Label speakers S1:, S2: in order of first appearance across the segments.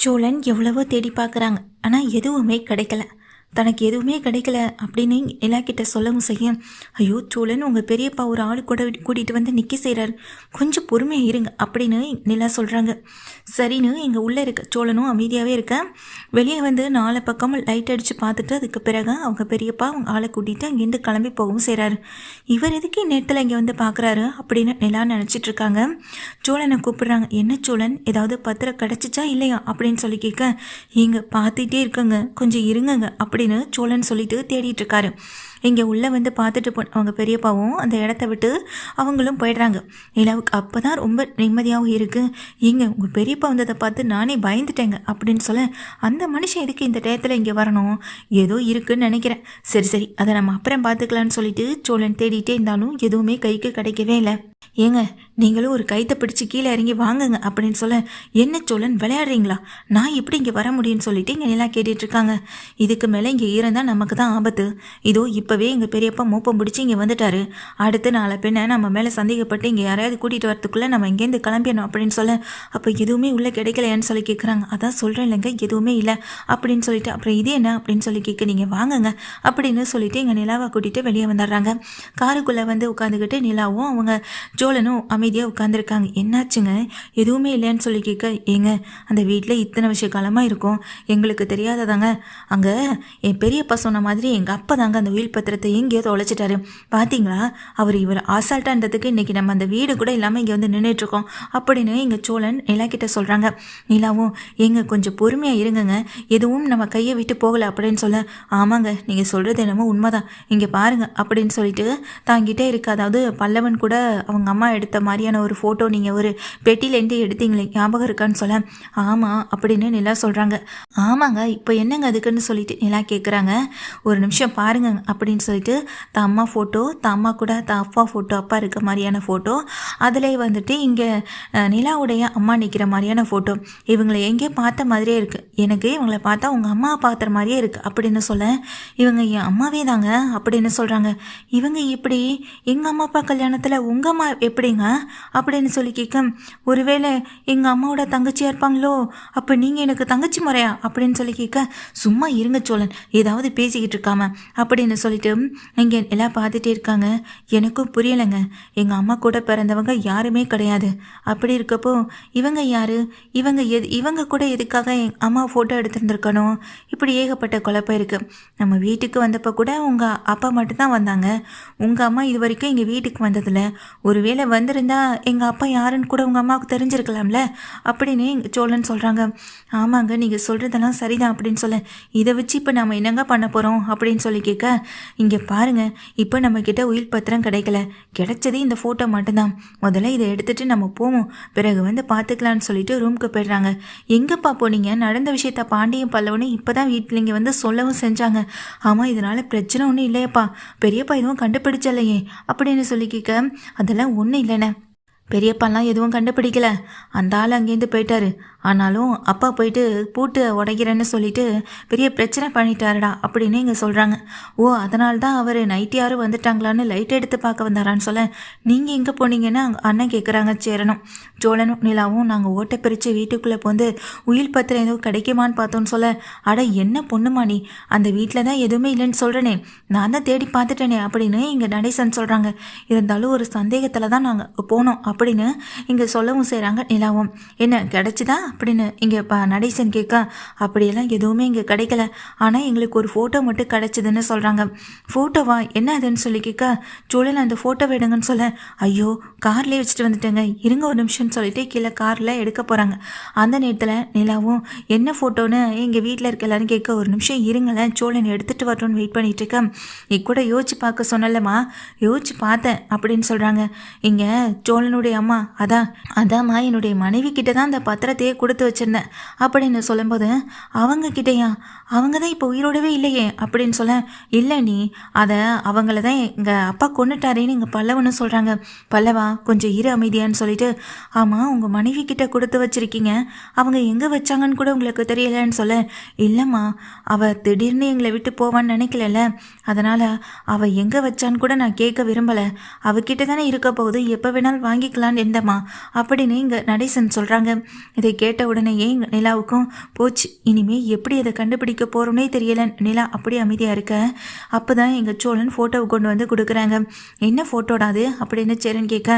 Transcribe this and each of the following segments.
S1: சோழன் எவ்வளவோ தேடி பார்க்குறாங்க. ஆனால் எதுவுமே கிடைக்கல. தனக்கு எதுவுமே கிடைக்கல அப்படின்னு நிலா கிட்ட சொல்லவும் செய்ய, ஐயோ சோழன் உங்கள் பெரியப்பா ஒரு ஆள் கூட கூட்டிகிட்டு வந்து நிற்க செய்கிறாரு, கொஞ்சம் பொறுமையாக இருங்க அப்படின்னு நிலா சொல்கிறாங்க. சரின்னு இங்கே உள்ளே இருக்க சோழனும் அமைதியாகவே இருக்க. வெளியே வந்து 4 பக்கமும் லைட் அடித்து பார்த்துட்டு அதுக்கு பிறகு அவங்க பெரியப்பா அவங்க ஆளை கூட்டிகிட்டு அங்கேருந்து கிளம்பி போகவும் செய்கிறாரு. இவர் எதுக்கு இந்நேரத்தில் இங்கே வந்து பார்க்குறாரு அப்படின்னு நிலா நினச்சிட்டு இருக்காங்க. சோழனை கூப்பிடுறாங்க. என்ன சோழன், ஏதாவது பத்திரம் கிடச்சிச்சா இல்லையா அப்படின்னு சொல்லி கேட்க, இங்கே பார்த்துட்டே இருக்கங்க, கொஞ்சம் இருங்கங்க அப்படின்னு சோழன் சொல்லிட்டு தேடிட்டு இருக்காரு. இங்கே உள்ளே வந்து பார்த்துட்டு அவங்க பெரியப்பாவும் அந்த இடத்த விட்டு அவங்களும் போயிடுறாங்க. நிலாவுக்கு அப்போ தான் ரொம்ப நிம்மதியாகவும் இருக்குது. இங்கே உங்கள் பெரியப்பா வந்ததை பார்த்து நானே பயந்துட்டேங்க அப்படின்னு சொல்ல, அந்த மனுஷன் எதுக்கு இந்த டயத்தில் இங்கே வரணும், ஏதோ இருக்குன்னு நினைக்கிறேன், சரி சரி அதை நம்ம அப்புறம் பார்த்துக்கலான்னு சொல்லிட்டு சோழன் தேடிட்டே இருந்தாலும் எதுவுமே கைக்கு கிடைக்கவே இல்லை. ஏங்க நீங்களும் ஒரு கைத்தை பிடிச்சி கீழே இறங்கி வாங்குங்க அப்படின்னு சொல்ல, என்ன சோழன் விளையாடுறீங்களா, நான் எப்படி இங்கே வர முடியும்னு சொல்லிட்டு இங்கே நிலா கேட்டுட்ருக்காங்க. இதுக்கு மேலே இங்கே இருந்தால் நமக்கு தான் ஆபத்து. இதோ இப்போவே எங்கள் பெரியப்பா மோப்பம் பிடிச்சி இங்கே வந்துட்டாரு, அடுத்து நாளை பின்ன நம்ம மேலே சந்தேகப்பட்டு இங்கே யாரையாவது கூட்டிகிட்டு வரத்துக்குள்ளே நம்ம இங்கேருந்து கிளம்பிடணும் அப்படின்னு சொல்ல, அப்போ எதுவுமே உள்ளே கிடைக்கலையான்னு சொல்லி கேட்குறாங்க. அதான் சொல்கிறேன் இல்லைங்க எதுவுமே இல்லை அப்படின்னு சொல்லிட்டு, அப்புறம் இது என்ன அப்படின்னு சொல்லி கேட்க, நீங்கள் வாங்குங்க அப்படின்னு சொல்லிட்டு எங்கள் நிலாவை கூட்டிகிட்டு வெளியே வந்துடுறாங்க. காருக்குள்ளே வந்து உட்காந்துக்கிட்டு நிலாவும் அவங்க சோழனும் அமைதியாக உட்காந்துருக்காங்க. என்னாச்சுங்க எதுவுமே இல்லைன்னு சொல்லி கேட்க, ஏங்க அந்த வீட்டில் இத்தனை வருஷ காலமாக இருக்கும், எங்களுக்கு தெரியாததாங்க, அங்கே என் பெரியப்பா சொன்ன மாதிரி எங்கள் அப்பா தாங்க அந்த உயில் பத்திரத்தை எங்கேயோ தொலைச்சிட்டாரு, பார்த்தீங்களா இவர் ஆசால்ட்டான்றதுக்கு இன்றைக்கி நம்ம அந்த வீடு கூட இல்லாமல் இங்கே வந்து நின்றுட்டுருக்கோம் அப்படின்னு எங்கள் சோழன் நிலா கிட்ட சொல்கிறாங்க. நிலாவும் எங்க கொஞ்சம் பொறுமையாக இருங்கங்க, எதுவும் நம்ம கையை விட்டு போகலை அப்படின்னு சொல்ல, ஆமாங்க நீங்கள் சொல்கிறது என்னமோ உண்மைதான், இங்கே பாருங்கள் அப்படின்னு சொல்லிட்டு தாங்கிட்டே இருக்கு. அதாவது பல்லவன் கூட அவங்க அம்மா எடுத்த மாதிரியான ஒரு ஃபோட்டோ நீங்கள் ஒரு பெட்டிலேருந்து எடுத்தீங்களே ஞாபகம் இருக்கான்னு சொல்ல, ஆமாம் அப்படின்னு நிலா சொல்கிறாங்க. ஆமாங்க இப்போ என்னங்க அதுக்குன்னு சொல்லிட்டு நிலா கேட்குறாங்க. ஒரு நிமிஷம் பாருங்க அப்படின்னு சொல்லிட்டு தான் அம்மா ஃபோட்டோ, தான் அம்மா கூட தான் அப்பா ஃபோட்டோ, அப்பா இருக்க மாதிரியான ஃபோட்டோ, அதிலே வந்துட்டு இங்கே நிலாவுடைய அம்மா நிற்கிற மாதிரியான ஃபோட்டோ, இவங்களை எங்கேயோ பார்த்த மாதிரியே இருக்குது, எனக்கு இவங்களை பார்த்தா உங்கள் அம்மா பார்க்குற மாதிரியே இருக்குது அப்படின்னு சொல்ல, இவங்க என் அம்மாவே தாங்க அப்படின்னு சொல்கிறாங்க. இவங்க எப்படி எங்கள் அம்மா அப்பா கல்யாணத்தில் உங்கள் அம்மா எப்படிங்க அப்படின்னு சொல்லி கேட்க, ஒருவேளை எங்கள் அம்மாவோட தங்கச்சியாக இருப்பாங்களோ, அப்போ நீங்கள் எனக்கு தங்கச்சி முறையா அப்படின்னு சொல்லி கேட்க, சும்மா இருங்க சோழன் ஏதாவது பேசிக்கிட்டு இருக்காம அப்படின்னு சொல்லிட்டு இங்கே எல்லாம் பார்த்துட்டே இருக்காங்க. எனக்கும் புரியலைங்க, எங்கள் அம்மா கூட பிறந்தவங்க யாருமே கிடையாது, அப்படி இருக்கப்போ இவங்க யார், இவங்க கூட எதுக்காக எங்கள் அம்மா ஃபோட்டோ எடுத்துருந்துருக்கணும், இப்படி ஏகப்பட்ட குழப்பம் இருக்குது. நம்ம வீட்டுக்கு வந்தப்போ கூட உங்கள் அப்பா மட்டும்தான் வந்தாங்க, உங்கள் அம்மா இது வரைக்கும் எங்கள் வீட்டுக்கு வந்ததில்ல, ஒருவேளை வந்திருந்தா எங்கள் அப்பா யாருன்னு கூட உங்கள் அம்மாவுக்கு தெரிஞ்சிருக்கலாம்ல அப்படின்னு எங்கள் சோழன் சொல்கிறாங்க. ஆமாங்க நீங்கள் சொல்கிறதெல்லாம் சரிதான் அப்படின்னு சொல்ல, இதை வச்சு இப்போ நம்ம என்னங்க பண்ண போகிறோம் அப்படின்னு சொல்லி கேட்க, இங்கே பாருங்கள் இப்போ நம்மக்கிட்ட உயில் பத்திரம் கிடைக்கல, கிடைச்சதே இந்த ஃபோட்டோ மட்டும்தான், முதல்ல இதை எடுத்துகிட்டு நம்ம போவோம், பிறகு வந்து பார்த்துக்கலான்னு சொல்லிட்டு ரூமுக்கு போயிடுறாங்க. எங்கேப்பா போனீங்க, நடந்த விஷயத்த பாண்டியும் பல்லவனும் இப்போ தான் வீட்டில் இங்கே வந்து சொல்லவும் செஞ்சாங்க. ஆமாம் இதனால் பிரச்சனை ஒன்றும் இல்லையப்பா, பெரியப்பா எதுவும் கண்டுபிடிச்சலையே அப்படின்னு சொல்லி கேட்க, அதெல்லாம் ஒன்றும் இல்லைண்ணே, பெரியப்பாலாம் எதுவும் கண்டுபிடிக்கல, அந்த ஆள் அங்கேருந்து போயிட்டாரு, ஆனாலும் அப்பா போயிட்டு பூட்டு உடைக்கிறேன்னு சொல்லிட்டு பெரிய பிரச்சனை பண்ணிட்டாருடா அப்படின்னு இங்கே சொல்கிறாங்க. ஓ அதனால தான் அவர் நைட்டு யாரும் வந்துட்டாங்களான்னு லைட் எடுத்து பார்க்க வந்தாரான்னு சொல்ல, நீங்கள் எங்கே போனீங்கன்னா அண்ணன் கேட்குறாங்க. சேரணும் சோழனும் நிலாவும் நாங்கள் ஓட்டை பிரித்து வீட்டுக்குள்ளே போந்து உயில் பத்திரம் எதுவும் கிடைக்குமான்னு பார்த்தோன்னு சொல்ல, அட என்ன பொண்ணுமா நீ, அந்த வீட்டில் தான் எதுவுமே இல்லைன்னு சொல்கிறேனே, நான் தான் தேடி பார்த்துட்டேனே அப்படின்னு இங்கே நடேசன் சொல்கிறாங்க. இருந்தாலும் ஒரு சந்தேகத்தில் தான் நாங்கள் போனோம் அப்படின்னு இங்கே சொல்லவும் செய்கிறாங்க. நிலாவும் என்ன கிடைச்சிதா அப்படின்னு இங்கே நடேசன் கேட்க, அப்படியெல்லாம் எதுவுமே இங்கே கிடைக்கல, ஆனால் எங்களுக்கு ஒரு ஃபோட்டோ மட்டும் கிடைச்சிதுன்னு சொல்கிறாங்க. ஃபோட்டோவா என்ன அதுன்னு சொல்லி கேட்க, சோழன் அந்த ஃபோட்டோ எடுங்கன்னு சொல்ல, ஐயோ கார்லேயே வச்சுட்டு வந்துட்டேங்க, இருங்க ஒரு நிமிஷம்னு சொல்லிட்டு கீழே காரில் எடுக்க போகிறாங்க. அந்த நேரத்தில் நிலாவும் என்ன ஃபோட்டோன்னு எங்கள் வீட்டில் இருக்க எல்லாரும் கேட்க, ஒரு நிமிஷம் இருங்களேன் சோழன் எடுத்துகிட்டு வரட்டும்னு வெயிட் பண்ணிட்டு இருக்கேன், நீ கூட யோசிச்சு பார்க்க சொன்னலம்மா, யோசிச்சு பார்த்தேன் அப்படின்னு சொல்கிறாங்க. இங்கே சோழனுடைய அம்மா அதாம்மா என்னுடைய மனைவி கிட்ட தான் அந்த பத்திரத்தையே கொடுத்து வச்சிருந்தேன் அப்படின்னு சொல்லும்போது, அவங்க கிட்டையா, அவங்க தான் இப்போ உயிரோடவே இல்லையே அப்படின்னு சொல்ல, இல்லை நீ அதை அவங்கள தான் எங்கள் அப்பா கொண்டுட்டாரேன்னு எங்கள் பல்லவன்னு சொல்கிறாங்க. பல்லவா கொஞ்சம் இரு அமைதியான்னு சொல்லிட்டு, ஆமாம் உங்கள் மனைவி கிட்ட கொடுத்து வச்சிருக்கீங்க, அவங்க எங்கே வச்சாங்கன்னு கூட உங்களுக்கு தெரியலன்னு சொல்ல, இல்லைம்மா அவள் திடீர்னு எங்களை விட்டு போவான்னு நினைக்கல, அதனால் அவள் எங்கே வச்சான்னு கூட நான் கேட்க விரும்பலை, அவகிட்ட தானே இருக்க போகுது, எப்போ வேணாலும் வாங்கிக்கலான்னு இருந்தம்மா அப்படின்னு இங்கே நடேசன் சொல்கிறாங்க. இதை கேட்ட உடனே ஏன் நிலாவுக்கும் போச்சு, இனிமேல் எப்படி அதை கண்டுபிடிக்க போகிறோன்னே தெரியல. நிலா அப்படியே அமைதியாக இருக்க அப்போ தான் எங்கள் சோழன் ஃபோட்டோவை கொண்டு வந்து கொடுக்குறாங்க. என்ன ஃபோட்டோடா அது அப்படின்னு சேரன் கேட்க,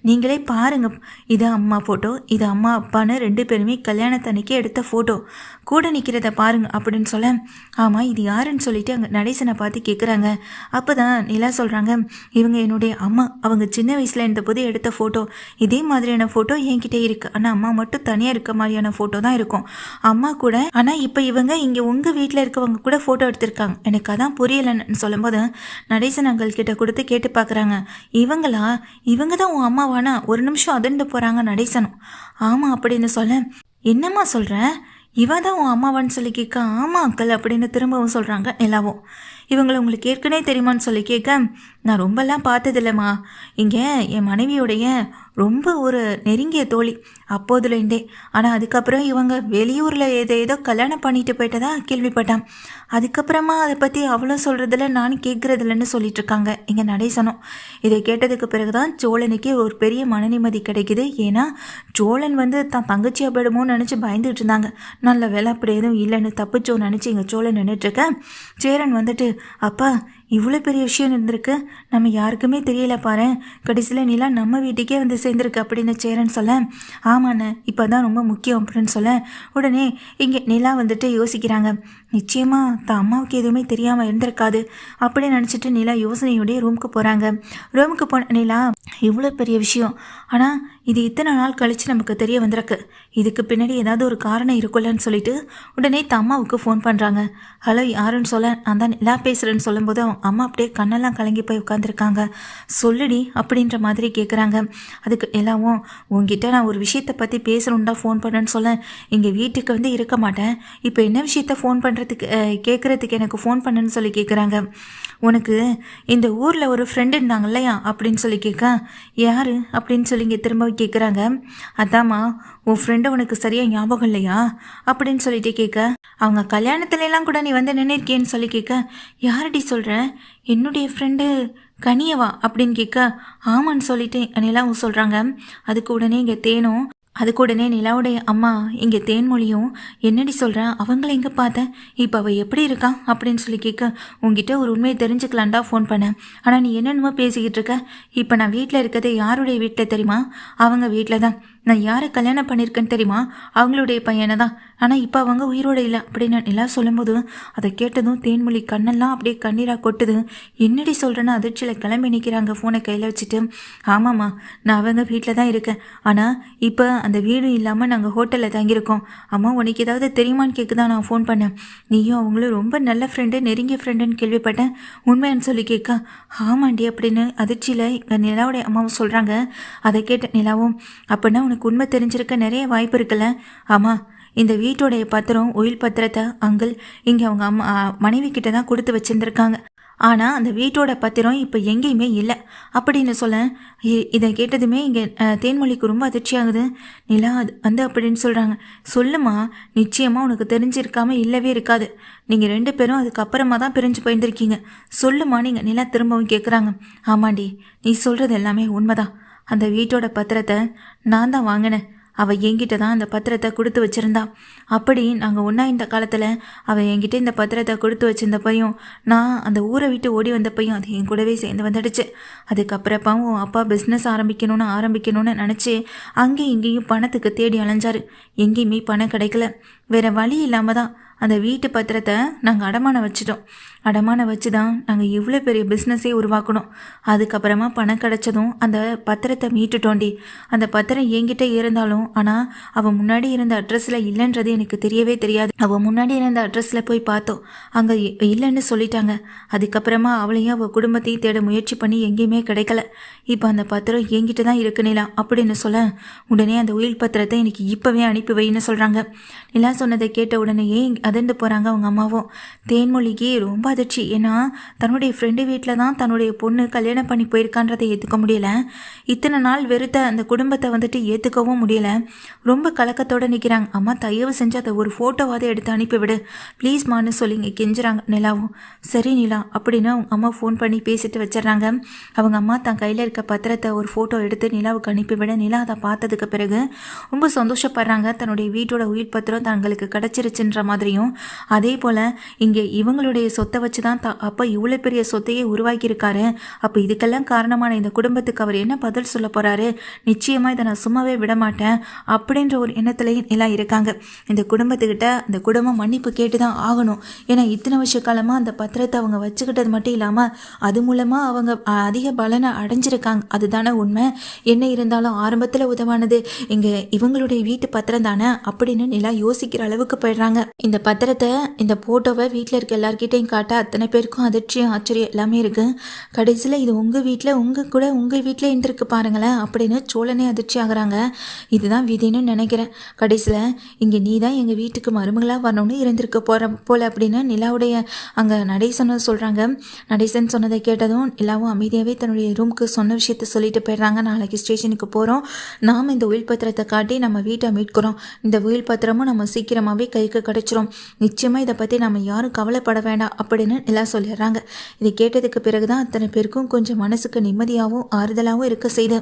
S1: நீங்களே பாருங்க, இது அம்மா ஃபோட்டோ, இது அம்மா அப்பான்னு 2 பேருமே கல்யாணத்தன்னைக்கு எடுத்த ஃபோட்டோ, கூட நிற்கிறத பாருங்க அப்படின்னு சொல்ல, ஆமாம் இது யாருன்னு சொல்லிட்டு அங்கே நடேசனை பார்த்து கேட்குறாங்க. அப்போ தான் நிலா சொல்கிறாங்க, இவங்க என்னுடைய அம்மா, அவங்க சின்ன வயசில் இருந்தபோது எடுத்த ஃபோட்டோ, இதே மாதிரியான ஃபோட்டோ என்கிட்ட இருக்குது. ஆனால் அம்மா மட்டும் தனியாக இருக்க மாதிரியான ஃபோட்டோ தான் இருக்கும் அம்மா கூட. ஆனால் இப்போ இவங்க இங்கே உங்கள் வீட்டில் இருக்கவங்க கூட ஃபோட்டோ எடுத்திருக்காங்க, எனக்கு அதான் புரியலைன்னு சொல்லும்போது நடேசன் அங்கிள் கிட்ட கொடுத்து கேட்டு பார்க்குறாங்க, இவங்க தான் உன் அம்மாவானா? ஒரு நிமிஷம் அதிர்ந்து போகிறாங்க நடேசனும். ஆமாம் அப்படின்னு சொல்ல, என்னம்மா சொல்கிற, இவ தான் உன் அம்மாவான்னு சொல்லி கேட்க, ஆமாம் அங்கிள் அப்படின்னு திரும்பவும் சொல்கிறாங்க நிலாவும். இவங்களை உங்களுக்கு ஏற்கனவே தெரியுமான்னு சொல்லி கேட்க, நான் ரொம்பலாம் பார்த்ததில்லம்மா, இங்கே என் மனைவியோடைய ரொம்ப ஒரு நெருங்கிய தோழி அப்போதுலேருந்தே. ஆனால் அதுக்கப்புறம் இவங்க வெளியூரில் ஏதோ கல்யாணம் பண்ணிட்டு போயிட்டதா கேள்விப்பட்டான். அதுக்கப்புறமா அதை பற்றி அவ்வளோ சொல்கிறதில்ல, நானும் கேட்குறதில்லன்னு சொல்லிட்டு இருக்காங்க இங்கே நடேசனும். இதை கேட்டதுக்கு பிறகு தான் சோழனுக்கு ஒரு பெரிய மன நிம்மதி கிடைக்குது. ஏன்னா சோழன் தான் தங்கச்சியாக போயிடுமோன்னு நினச்சி பயந்துட்டு இருந்தாங்க. நல்ல வேலை அப்படி எதுவும் இல்லைன்னு தப்பிச்சோன்னு நினச்சி இங்கே சோழன் நின்றுட்டுருக்க. சேரன் அப்பா இவ்வளோ பெரிய விஷயம் இருந்திருக்கு, நம்ம யாருக்குமே தெரியல பாரு, கடைசியில் நிலா நம்ம வீட்டுக்கே வந்து சேர்ந்துருக்கு அப்படின்னு சேரன் சொல்ல, ஆமாண்ணே இப்போ தான் ரொம்ப முக்கியம் அப்படின்னு சொல்ல, உடனே இங்கே நிலா யோசிக்கிறாங்க, நிச்சயமாக தான் அம்மாவுக்கு எதுவுமே தெரியாமல் இருந்திருக்காது அப்படின்னு நினச்சிட்டு நிலா யோசனையோடைய ரூமுக்கு போகிறாங்க. ரூமுக்கு போன நிலா, இவ்வளோ பெரிய விஷயம், ஆனால் இது இத்தனை நாள் கழித்து நமக்கு தெரிய வந்திருக்கு, இதுக்கு பின்னாடி ஏதாவது ஒரு காரணம் இருக்குல்லன்னு சொல்லிட்டு உடனே அம்மாவுக்கு ஃபோன் பண்ணுறாங்க. ஹலோ யாருன்னு சொல்ல, நான் தான் நிலா பேசுகிறேன்னு சொல்லும்போது அம்மா அப்படியே கண்ணெல்லாம் கலங்கி போய் உட்காந்துருக்காங்க. சொல்லுடி அப்படின்ற மாதிரி கேட்குறாங்க. அதுக்கு எல்லாவும், உங்ககிட்ட நான் ஒரு விஷயத்தை பற்றி பேசணுன்னு தான் ஃபோன் பண்ணேன்னு சொல்ல, இங்கே வீட்டுக்கு இருக்க மாட்டேன், இப்போ என்ன விஷயத்த ஃபோன் பண்ணுறதுக்கு கேட்குறதுக்கு எனக்கு ஃபோன் பண்ணுன்னு சொல்லி கேட்குறாங்க. உனக்கு இந்த ஊரில் ஒரு ஃப்ரெண்டு இருந்தாங்க இல்லையா அப்படின்னு சொல்லி கேட்க, யார் அப்படின்னு சொல்லி இங்கே திரும்ப கேட்குறாங்க. அதாம்மா உன் ஃப்ரெண்டு உனக்கு சரியாக ஞாபகம் இல்லையா அப்படின்னு சொல்லிட்டு கேட்க, அவங்க கல்யாணத்துலலாம் கூட நீ நின்றுருக்கேன்னு சொல்லி கேட்க, யாரடி சொல்கிறேன், என்னுடைய ஃப்ரெண்டு கனியவா அப்படின்னு கேட்க, ஆமான்னு சொல்லிட்டு நிலாவும் சொல்கிறாங்க. அதுக்கு உடனே இங்கே தேனும், அதுக்கு உடனே நிலாவுடைய அம்மா இங்கே தேன்மொழியும், என்னடி சொல்கிறேன், அவங்கள எங்கே பார்த்தேன், இப்போ அவள் எப்படி இருக்கான் அப்படின்னு சொல்லி கேட்க, உங்ககிட்ட ஒரு உண்மையை தெரிஞ்சுக்கலான்டா ஃபோன் பண்ணேன், ஆனால் நீ என்னென்னமோ பேசிக்கிட்டு இருக்க, இப்போ நான் வீட்டில் இருக்கிறது யாருடைய வீட்டில் தெரியுமா, அவங்க வீட்டில் தான், நான் யாரை கல்யாணம் பண்ணியிருக்கேன்னு தெரியுமா, அவங்களுடைய பையனை தான், ஆனால் இப்போ அவங்க உயிரோடு இல்லை அப்படின்னு நிலா சொல்லும்போது அதை கேட்டதும் தேன்மொழி கண்ணெல்லாம் அப்படியே கண்ணீராக கொட்டுது. என்னடி சொல்கிறேன்னு அதிர்ச்சியில் கிளம்பி நிற்கிறாங்க ஃபோனை கையில் வச்சுட்டு. ஆமாம்மா நான் அவங்க வீட்டில் தான் இருக்கேன், ஆனால் இப்போ அந்த வீடு இல்லாமல் நாங்கள் ஹோட்டலில் தங்கியிருக்கோம். அம்மா உனக்கு ஏதாவது தெரியுமான்னு கேட்க தான் நான் ஃபோன் பண்ணேன், நீயும் அவங்களும் ரொம்ப நல்ல ஃப்ரெண்டு, நெருங்கிய ஃப்ரெண்டுன்னு கேள்விப்பட்டேன், உண்மையான்னு சொல்லி கேட்க, ஆமாண்டி அப்படின்னு அதிர்ச்சியில் எங்கள் நிலாவுடைய அம்மாவும் சொல்கிறாங்க. அதை கேட்ட நிலாவும், அப்படின்னா உனக்கு உண்மை தெரிஞ்சிருக்க நிறைய வாய்ப்பு இருக்குல்ல. ஆமாம் இந்த வீட்டோடைய பத்திரம், உயில் பத்திரத்தை அங்கிள் இங்கே அவங்க மனைவி கிட்ட தான் கொடுத்து வச்சுருந்துருக்காங்க, ஆனால் அந்த வீட்டோட பத்திரம் இப்போ எங்கேயுமே இல்லை அப்படின்னு சொல்ல, இதை கேட்டதுமே இங்கே தேன்மொழிக்கு ரொம்ப அதிர்ச்சியாகுது. நிலா அப்படின்னு சொல்கிறாங்க. சொல்லுமா, நிச்சயமாக உனக்கு தெரிஞ்சிருக்காம இல்லவே இருக்காது, நீங்கள் 2 பேரும் அதுக்கப்புறமா தான் பிரிஞ்சு போயிருந்திருக்கீங்க, சொல்லுமா நீங்கள் நிலா திரும்பவும் கேட்குறாங்க. ஆமாண்டி நீ சொல்கிறது எல்லாமே உண்மைதான், அந்த வீட்டோட பத்திரத்தை நான் தான் வாங்கினேன், அவள் என்கிட்ட தான் அந்த பத்திரத்தை கொடுத்து வச்சுருந்தா, அப்படி நாங்கள் ஒன்றா இந்த காலத்தில் அவள் என்கிட்ட இந்த பத்திரத்தை கொடுத்து வச்சிருந்தப்பையும் நான் அந்த ஊரை விட்டு ஓடி வந்தப்பையும் அது என் கூடவே சேர்ந்து வந்துடுச்சு. அதுக்கப்புறப்பாவும் அப்பா பிஸ்னஸ் ஆரம்பிக்கணும்னு நினச்சி அங்கேயும் இங்கேயும் பணத்துக்கு தேடி அலைஞ்சாரு, எங்கேயுமே பணம் கிடைக்கல, வேறு வழி இல்லாமல் தான் அந்த வீட்டு பத்திரத்தை நாங்கள் அடமானம் வச்சிட்டோம். அடமானம் வச்சு தான் நாங்கள் இவ்வளோ பெரிய பிஸ்னஸே உருவாக்கணும். அதுக்கப்புறமா பணம் கிடச்சதும் அந்த பத்திரத்தை மீட்டுட்டோண்டி. அந்த பத்திரம் என்கிட்ட இருந்தாலும் ஆனால் அவள் முன்னாடி இருந்த அட்ரஸில் இல்லைன்றது எனக்கு தெரியவே தெரியாது. அவள் முன்னாடி இருந்த அட்ரஸில் போய் பார்த்தோம், அங்கே இல்லைன்னு சொல்லிட்டாங்க. அதுக்கப்புறமா அவளையும் அவள் குடும்பத்தையும் தேட முயற்சி பண்ணி எங்கேயுமே கிடைக்கல. இப்போ அந்த பத்திரம் என்கிட்ட தான் இருக்கு நிலா அப்படின்னு சொல்ல, உடனே அந்த உயில் பத்திரத்தை எனக்கு இப்போவே அனுப்பி வைன்னு சொல்கிறாங்க. நிலா சொன்னதை கேட்ட உடனேயே அதை அதிர்ந்து போகிறாங்க அவங்க அம்மாவும். தேன்மொழிக்கு ரொம்ப அதிர்ச்சி. ஏன்னா தன்னுடைய ஃப்ரெண்டு வீட்டில் தான் தன்னுடைய பொண்ணு கல்யாணம் பண்ணி போயிருக்கான்றதை ஏற்றுக்க முடியல. இத்தனை நாள் வெறுத்த அந்த குடும்பத்தை வந்துட்டு ஏற்றுக்கவும் முடியல. ரொம்ப கலக்கத்தோடு நிற்கிறாங்க. அம்மா தயவு செஞ்சு அதை ஒரு ஃபோட்டோவாவது எடுத்து அனுப்பிவிடு ப்ளீஸ்மான்னு சொல்லி இங்கே கெஞ்சுறாங்க நிலாவும். சரி நிலா அப்படின்னு அவங்க அம்மா ஃபோன் பண்ணி பேசிட்டு வச்சிடறாங்க. அவங்க அம்மா தன் கையில் இருக்க பத்திரத்தை ஒரு ஃபோட்டோ எடுத்து நிலாவுக்கு அனுப்பிவிட நிலா அதை பார்த்ததுக்கு பிறகு ரொம்ப சந்தோஷப்படுறாங்க. தன்னுடைய வீட்டோட உயிர் பத்திரம் தங்களுக்கு கிடச்சிருச்சுன்ற மாதிரியும், அதே போல் இங்கே இவங்களுடைய சொத்தை வச்சு தான் அப்போ இவ்வளோ பெரிய சொத்தையே உருவாக்கியிருக்காரு. அப்போ இதுக்கெல்லாம் காரணமான இந்த குடும்பத்துக்கு அவர் என்ன பதில் சொல்ல போகிறாரு, நிச்சயமாக இதை நான் சும்மாவே விட மாட்டேன் அப்படின்ற ஒரு எண்ணத்துலையும் எல்லாம் இருக்காங்க. இந்த குடும்பத்துக்கிட்ட இந்த குடும்பம் மன்னிப்பு கேட்டு தான் ஆகணும். ஏன்னா இத்தனை வருஷ காலமாக அந்த பத்திரத்தை அவங்க வச்சுக்கிட்டது மட்டும் இல்லாமல் அது மூலமாக அவங்க அதிக பலனை அடைஞ்சிருக்காங்க. அதுதானே உண்மை. என்ன இருந்தாலும் ஆரம்பத்தில் உதவானது இங்கே இவங்களுடைய வீட்டு பத்திரம் தானே அப்படின்னு நிலா யோசிக்கிற அளவுக்கு போயிடுறாங்க. இந்த பத்திரத்தை இந்த ஃபோட்டோவை வீட்டில் இருக்க எல்லார்கிட்டையும் காட்ட அத்தனை பேருக்கும் அதிர்ச்சியும் ஆச்சரியம் எல்லாமே இருக்குது. கடைசியில் இது உங்கள் வீட்டில் உங்கள் வீட்டில் இருந்திருக்கு பாருங்களேன் அப்படின்னு சோழனே அதிர்ச்சி ஆகுறாங்க. இதுதான் விதின்னு நினைக்கிறேன். கடைசியில் இங்கே நீ தான் எங்கள் வீட்டுக்கு மருமகளாக வரணும்னு இருந்திருக்க போல அப்படின்னு நிலாவுடைய அங்கே நடேசன் சொல்கிறாங்க. நடேசன் சொன்னதை கேட்டதும் நிலாவும் அமைதியாகவே தன்னுடைய ரூமுக்கு சொன்ன விஷயத்த சொல்லிட்டு போயிடுறாங்க. நாளைக்கு ஸ்டேஷனுக்கு போகிறோம், நாம் இந்த உயில் பத்திரத்தை காட்டி நம்ம வீட்டை மீட்கிறோம். இந்த உயில் பத்திரமும் நம்ம சீக்கிரமாகவே கைக்கு கிடச்சிரும். நிச்சயமாக இதை பற்றி நம்ம யாரும் கவலைப்பட வேண்டாம் அப்படின்னு நிலா சொல்லிடுறாங்க. இதை கேட்டதுக்கு பிறகு தான் அத்தனை பேருக்கும் கொஞ்சம் மனசுக்கு நிம்மதியாகவும் ஆறுதலாகவும் இருக்க செய்து